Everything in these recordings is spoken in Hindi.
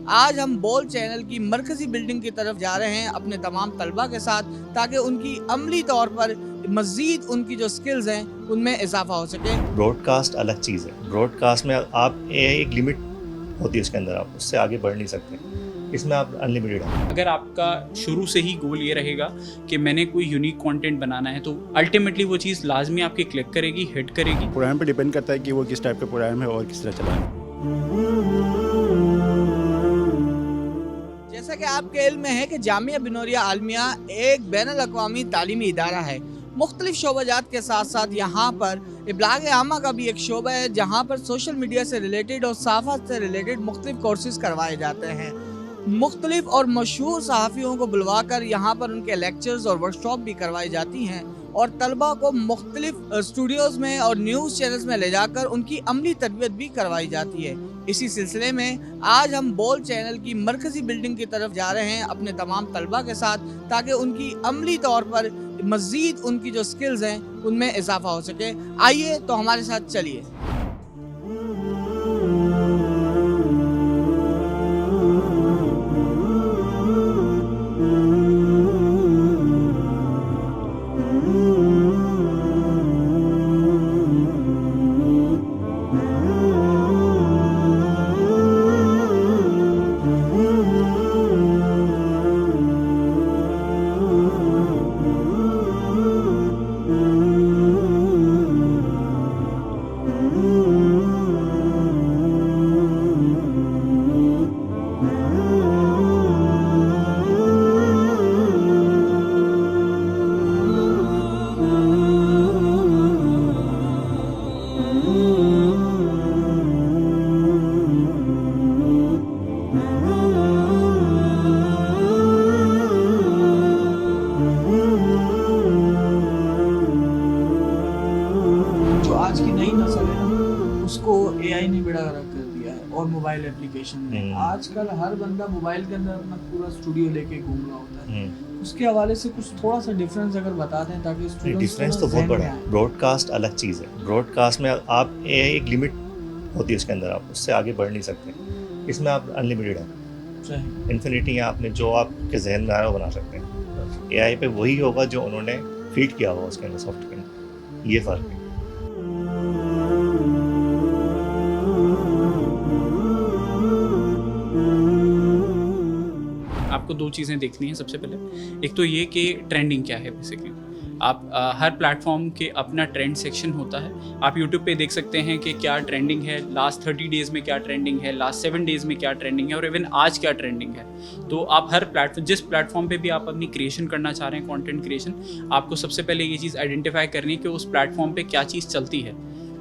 आज हम बोल चैनल की मरकजी बिल्डिंग की तरफ जा रहे हैं अपने तमाम तलबा के साथ, ताकि उनकी अमली तौर पर मज़ीद उनकी जो स्किल्स हैं उनमें इजाफा हो सके। ब्रॉडकास्ट अलग चीज़ है। ब्रॉडकास्ट में आप एक लिमिट होती है, उसके अंदर आप उससे आगे बढ़ नहीं सकते। इसमें आप अनलिमिटेड हैं। अगर आपका शुरू से ही गोल ये रहेगा कि मैंने कोई यूनिक कंटेंट बनाना है, तो अल्टीमेटली वो चीज़ लाजमी आपकी क्लिक करेगी, हिट करेगी। प्रोग्राम पे डिपेंड करता है कि वो किस टाइप का प्रोग्राम है और किस तरह चला है। जैसा कि आपके इल्म में है कि जामिया बिनोरिया आलमिया एक बैनुल अक़वामी तालीमी इदारा है। मुख्तलिफ शोबाजात के साथ साथ यहाँ पर इब्लाग आमा का भी एक शोबा है, जहाँ पर सोशल मीडिया से रिलेटेड और सहाफ़त से रिलेटेड मुख्तलिफ कोर्सेज करवाए जाते हैं। मुख्तलिफ और मशहूर सहाफ़ियों को बुलवा कर यहाँ पर उनके लेक्चर्स और वर्कशॉप भी करवाई जाती हैं और तलबा को मुख्तलिफ स्टूडियोज़ में और न्यूज़ चैनल्स में ले जाकर उनकी अमली तरबियत भी करवाई जाती है। इसी सिलसिले में आज हम बोल चैनल की मरकजी बिल्डिंग की तरफ जा रहे हैं अपने तमाम तलबा के साथ, ताकि उनकी अमली तौर पर मज़ीद उनकी जो स्किल्स हैं उनमें इजाफा हो सके। आइए तो हमारे साथ चलिए। आज की नई नस्ल है ना, उसको एआई ने बेड़ा गर्क कर दिया है और मोबाइल एप्लीकेशन ने। आजकल हर बंदा मोबाइल के अंदर अपना पूरा स्टूडियो लेके घूम रहा होता है। उसके हवाले से कुछ थोड़ा सा डिफरेंस अगर बता दें ताकि डिफरेंस तो बहुत बड़ा है। ब्रॉडकास्ट अलग चीज़ है। ब्रॉडकास्ट में आप एक लिमिट होती है, उसके अंदर आप उससे आगे बढ़ नहीं सकते। इसमें आप अनलिमिटेड हैं, इन्फिनिटी है। आपने जो आपके जहन में आ रहा है वो बना सकते हैं। एआई पे वही होगा जो उन्होंने फीड किया हुआ उसके अंदर, सॉफ्टवेयर के अंदर। ये फ़र्क है। आपको दो चीज़ें देखनी है सबसे पहले। एक तो ये कि ट्रेंडिंग क्या है। बेसिकली आप हर प्लेटफॉर्म के अपना ट्रेंड सेक्शन होता है। आप यूट्यूब पे देख सकते हैं कि क्या ट्रेंडिंग है, लास्ट 30 डेज़ में क्या ट्रेंडिंग है, लास्ट 7 डेज़ में क्या ट्रेंडिंग है और इवन आज क्या ट्रेंडिंग है। तो आप हर प्लेटफॉर्म, जिस प्लेटफॉर्म पे भी आप अपनी क्रिएशन करना चाह रहे हैं, कंटेंट क्रिएशन, आपको सबसे पहले ये चीज़ आइडेंटिफाई करनी है कि उस प्लेटफॉर्म पे क्या चीज़ चलती है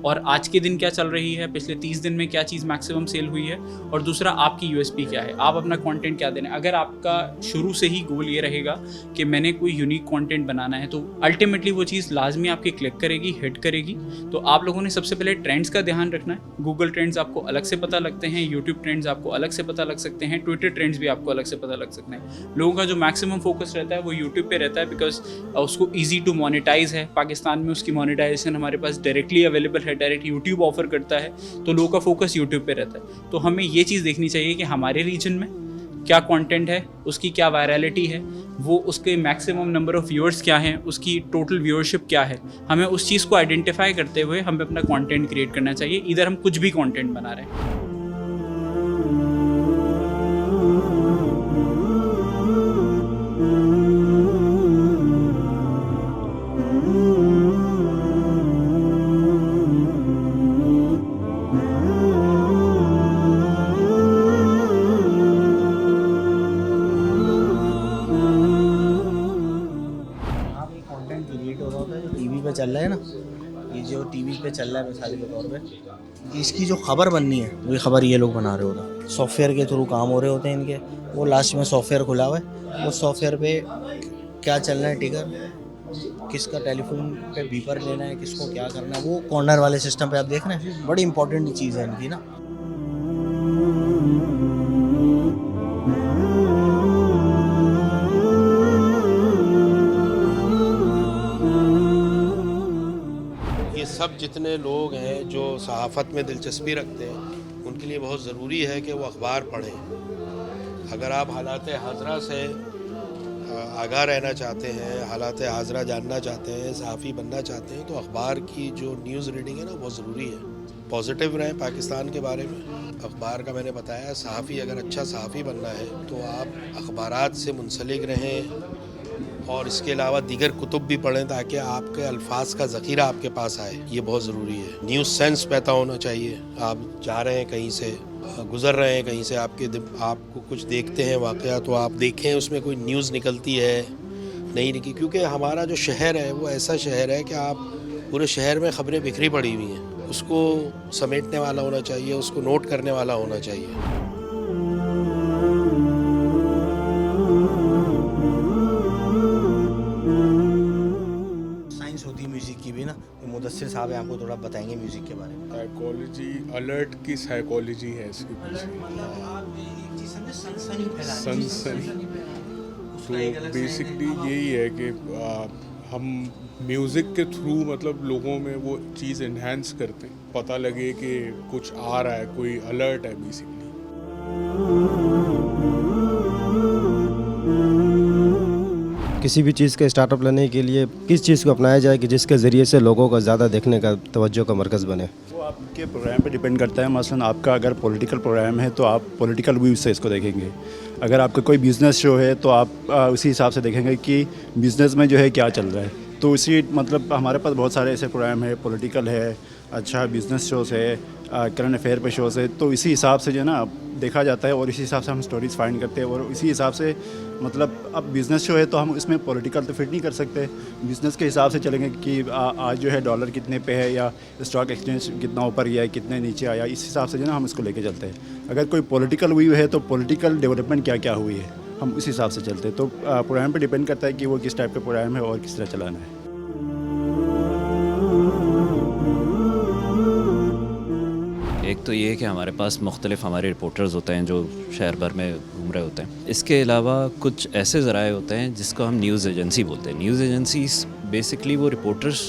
और आज के दिन क्या चल रही है, पिछले 30 दिन में क्या चीज़ मैक्सिमम सेल हुई है, और दूसरा आपकी यूएसपी क्या है, आप अपना कंटेंट क्या देना है। अगर आपका शुरू से ही गोल ये रहेगा कि मैंने कोई यूनिक कंटेंट बनाना है, तो अल्टीमेटली वो चीज़ लाजमी आपकी क्लिक करेगी, हिट करेगी। तो आप लोगों ने सबसे पहले ट्रेंड्स का ध्यान रखना है। गूगल ट्रेंड्स आपको अलग से पता लगते हैं, यूट्यूब ट्रेंड्स आपको अलग से पता लग सकते हैं, ट्विटर ट्रेंड्स भी आपको अलग से पता लग सकते हैं। लोगों का जो मैक्सिमम फोकस रहता है वो यूट्यूब पे रहता है, बिकॉज उसको ईजी टू मोनेटाइज है। पाकिस्तान में उसकी मोनेटाइजेशन हमारे पास डायरेक्टली अवेलेबल है, डायरेक्ट यूट्यूब ऑफर करता है, तो लोगों का फोकस यूट्यूब पे रहता है। तो हमें ये चीज़ देखनी चाहिए कि हमारे रीजन में क्या कंटेंट है, उसकी क्या वायरलिटी है, वो उसके मैक्सिमम नंबर ऑफ व्यूअर्स क्या हैं, उसकी टोटल व्यूअरशिप क्या है। हमें उस चीज़ को आइडेंटिफाई करते हुए हमें अपना कंटेंट क्रिएट करना चाहिए। इधर हम कुछ भी कंटेंट बना रहे हैं। चल रहा है ना, ये जो टीवी पे चल रहा है मिसाल के तौर पे, इसकी जो खबर बननी है वही खबर ये लोग बना रहे होते हैं। सॉफ्टवेयर के थ्रू काम हो रहे होते हैं इनके। वो लास्ट में सॉफ्टवेयर खुला हुआ है, वो सॉफ्टवेयर पे क्या चल रहा है, टिकर किसका टेलीफोन पे बीपर लेना है, किसको क्या करना है, वो कॉर्नर वाले सिस्टम पे आप देख रहे हैं। बड़ी इंपॉर्टेंट चीज़ है इनकी ना। सब जितने लोग हैं जो सहाफ़त में दिलचस्पी रखते हैं, उनके लिए बहुत ज़रूरी है कि वो अखबार पढ़ें। अगर आप हालात हाजरा से आगाह रहना चाहते हैं, हालात हाजरा जानना चाहते हैं, सहाफ़ी बनना चाहते हैं, तो अखबार की जो न्यूज़ रीडिंग है ना बहुत ज़रूरी है। पॉजिटिव रहें पाकिस्तान के बारे में। अखबार का मैंने बताया, सहाफ़ी अगर अच्छा सहाफ़ी बनना है तो आप अखबारात से मुंसलिक रहें और इसके अलावा दीगर कुतुब भी पढ़ें ताकि आपके अल्फाज का ज़ख़ीरा आपके पास आए। ये बहुत ज़रूरी है। न्यूज़ सेंस पैदा होना चाहिए। आप जा रहे हैं कहीं से, गुज़र रहे हैं कहीं से, आपको कुछ देखते हैं वाक़या, तो आप देखें उसमें कोई न्यूज़ निकलती है नहीं निकली, क्योंकि हमारा जो शहर है वो ऐसा शहर है कि आप पूरे शहर में ख़बरें बिखरी पड़ी हुई हैं। उसको समेटने वाला होना चाहिए, उसको नोट करने वाला होना चाहिए। साइंस होती है म्यूज़िक की भी ना, तो मुदस्सिर साहब हैं, आपको थोड़ा बताएंगे म्यूज़िक के बारे में। साइकोलॉजी, अलर्ट की साइकोलॉजी है इसके पीछे। सनसनी तो बेसिकली यही है कि हम म्यूज़िक के थ्रू मतलब लोगों में वो चीज़ इन्हेंस करते हैं, पता लगे कि कुछ आ रहा है, कोई अलर्ट है बेसिकली। किसी भी चीज़ का स्टार्टअप लेने के लिए किस चीज़ को अपनाया जाए कि जिसके ज़रिए से लोगों का ज़्यादा देखने का तवज्जो का मरकज़ बने। वो आपके प्रोग्राम पे डिपेंड करता है। मसलन आपका अगर पॉलिटिकल प्रोग्राम है तो आप पॉलिटिकल व्यू से इसको देखेंगे। अगर आपका कोई बिज़नेस शो है तो आप उसी हिसाब से देखेंगे कि बिज़नेस में जो है क्या चल रहा है। तो इसी मतलब हमारे पास बहुत सारे ऐसे प्रोग्राम है, पॉलिटिकल है, अच्छा बिज़नेस शोज़ है, करंट अफेयर पे शोज़ है। तो इसी हिसाब से जो है ना देखा जाता है और इसी हिसाब से हम स्टोरीज फाइंड करते हैं और इसी हिसाब से मतलब अब बिज़नेस शो है तो हम इसमें पॉलिटिकल तो फिट नहीं कर सकते। बिज़नेस के हिसाब से चलेंगे कि आज जो है डॉलर कितने पे है या स्टॉक एक्सचेंज कितना ऊपर गया है, कितने नीचे आया, इस हिसाब से जो है ना हम इसको लेके चलते हैं। अगर कोई पॉलिटिकल व्यू है तो पॉलिटिकल डेवलपमेंट क्या क्या हुई है, हम उस हिसाब से चलते हैं। तो प्रोग्राम पे डिपेंड करता है कि वो किस टाइप का प्रोग्राम है और किस तरह चलाना है। एक तो ये है कि हमारे पास मुख्तलिफ हमारे रिपोर्टर्स होते हैं जो शहर भर में घूम रहे होते हैं। इसके अलावा कुछ ऐसे ज़राए होते हैं जिसको हम न्यूज़ एजेंसी बोलते हैं। न्यूज़ एजेंसीज बेसिकली वो रिपोर्टर्स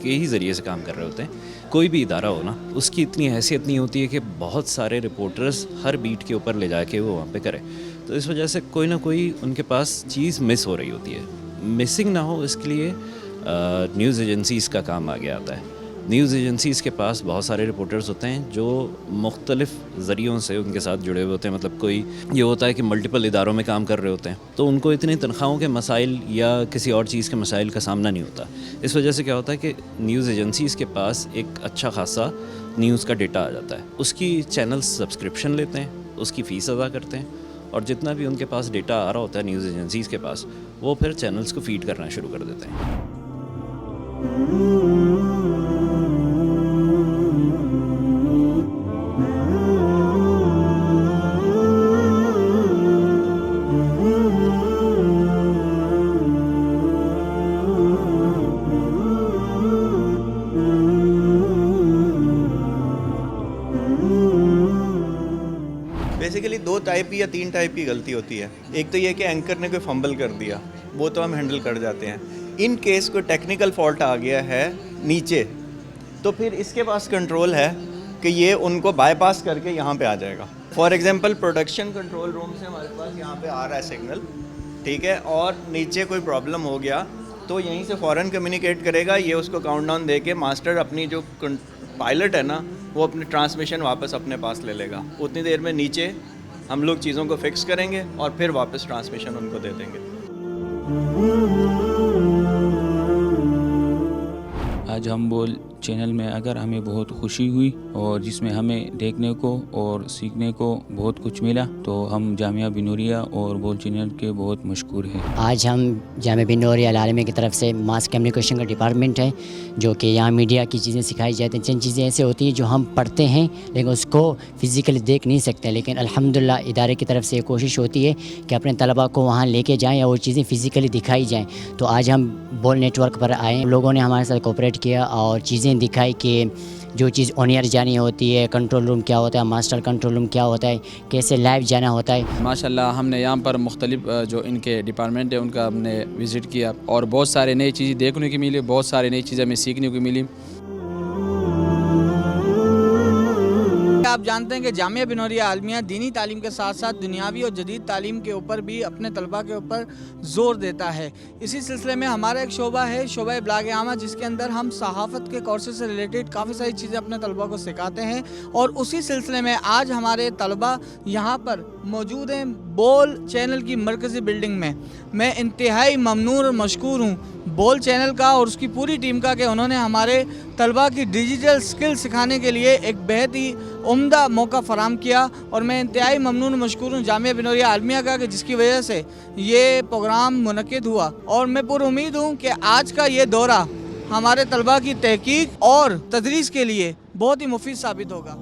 के ही ज़रिए से काम कर रहे होते हैं। कोई भी इदारा हो ना, उसकी इतनी हैसियत नहीं होती है कि बहुत सारे रिपोर्टर्स हर बीट के ऊपर ले जाके वो वहाँ पे करें। तो इस वजह से कोई ना कोई उनके पास चीज़ मिस हो रही होती है। मिसिंग ना हो इसके लिए न्यूज़ एजेंसीज़ का काम आगे आता है। न्यूज़ एजेंसीज़ के पास बहुत सारे रिपोर्टर्स होते हैं जो मुख्तलिफ ज़रियों से उनके साथ जुड़े हुए होते हैं। मतलब कोई ये होता है कि मल्टीपल इदारों में काम कर रहे होते हैं, तो उनको इतनी तनख्वाहों के मसाइल या किसी और चीज़ के मसाइल का सामना नहीं होता। इस वजह से क्या होता है कि न्यूज़ एजेंसीज़ के पास एक अच्छा खासा न्यूज़ का डेटा आ जाता है। उसकी चैनल सब्सक्रिप्शन लेते हैं, उसकी फ़ीस अदा करते हैं और जितना भी उनके पास डेटा आ रहा होता है न्यूज़ एजेंसीज़ के पास, वो फिर चैनल्स को फ़ीड करना शुरू कर देते हैं। बेसिकली 2 टाइप की या 3 टाइप की गलती होती है। एक तो ये कि एंकर ने कोई फंबल कर दिया, वो तो हम हैंडल कर जाते हैं। इन केस कोई टेक्निकल फॉल्ट आ गया है नीचे, तो फिर इसके पास कंट्रोल है कि ये उनको बाईपास करके यहाँ पे आ जाएगा। For example production control room से हमारे पास यहाँ पे आ रहा है सिग्नल, ठीक है, और नीचे कोई प्रॉब्लम हो गया तो यहीं से फ़ौरन कम्युनिकेट करेगा। ये उसको काउंटडाउन दे के मास्टर अपनी जो पायलट है ना, वो अपनी ट्रांसमिशन वापस अपने पास ले लेगा। उतनी देर में नीचे हम लोग चीज़ों को फिक्स करेंगे और फिर वापस ट्रांसमिशन उनको दे देंगे। आज हम बोल चैनल में अगर हमें बहुत खुशी हुई और जिसमें हमें देखने को और सीखने को बहुत कुछ मिला, तो हम जामिया बिनूरिया और बोल चैनल के बहुत मशकूर हैं। आज हम जामिया बिनूरिया आलमिया की तरफ से मास कम्युनिकेशन का डिपार्टमेंट है, जो कि यहाँ मीडिया की चीज़ें सिखाई जाती हैं। चंद चीज़ें ऐसे होती हैं जो हम पढ़ते हैं लेकिन उसको फ़िज़िकली देख नहीं सकते, लेकिन अल्हम्दुलिल्लाह इदारे की तरफ से कोशिश होती है कि अपने तलबा को वहाँ लेके जाएँ या वो चीज़ें फ़िज़िकली दिखाई जाएँ। तो आज हम बोल नेटवर्क पर आए, लोगों ने हमारे साथ कोऑपरेट किया और चीज़ें दिखाई कि जो चीज़ ऑन एयर जानी होती है, कंट्रोल रूम क्या होता है, मास्टर कंट्रोल रूम क्या होता है, कैसे लाइव जाना होता है। माशाल्लाह हमने यहाँ पर मुख्तलिफ जो इनके डिपार्टमेंट है उनका हमने विज़िट किया और बहुत सारे नई चीज़ें देखने की मिली, बहुत सारी नई चीज़ें हमें सीखने को मिली। आप जानते हैं कि जामिया बिनोरिया आलमिया दीनी तालीम के साथ साथ दुनियावी और जदीद तालीम के ऊपर भी अपने तलबा के ऊपर ज़ोर देता है। इसी सिलसिले में हमारा एक शोबा है, शोबा इब्लाग आमा, जिसके अंदर हम सहाफ़त के कोर्सेज से रिलेटेड काफ़ी सारी चीज़ें अपने तलबा को सिखाते हैं। और उसी सिलसिले में आज हमारे तलबा यहाँ पर मौजूद हैं बोल चैनल की मरकज़ी बिल्डिंग में। मैं इंतहाई ममनून और मशकूर हूँ बोल चैनल का और उसकी पूरी टीम का कि उन्होंने हमारे तलबा की डिजिटल स्किल सिखाने के लिए एक बेहद ही उम्दा मौका फ़राम किया। और मैं इंतहाई ममनून और मशकूर हूँ जामिया बिनोरिया आलमिया का कि जिसकी वजह से ये प्रोग्राम मुनक़िद हुआ। और मैं पूरी उम्मीद हूँ कि आज का ये दौरा हमारे तलबा की तहकीक और तदरीस के लिए बहुत ही मुफीद साबित होगा।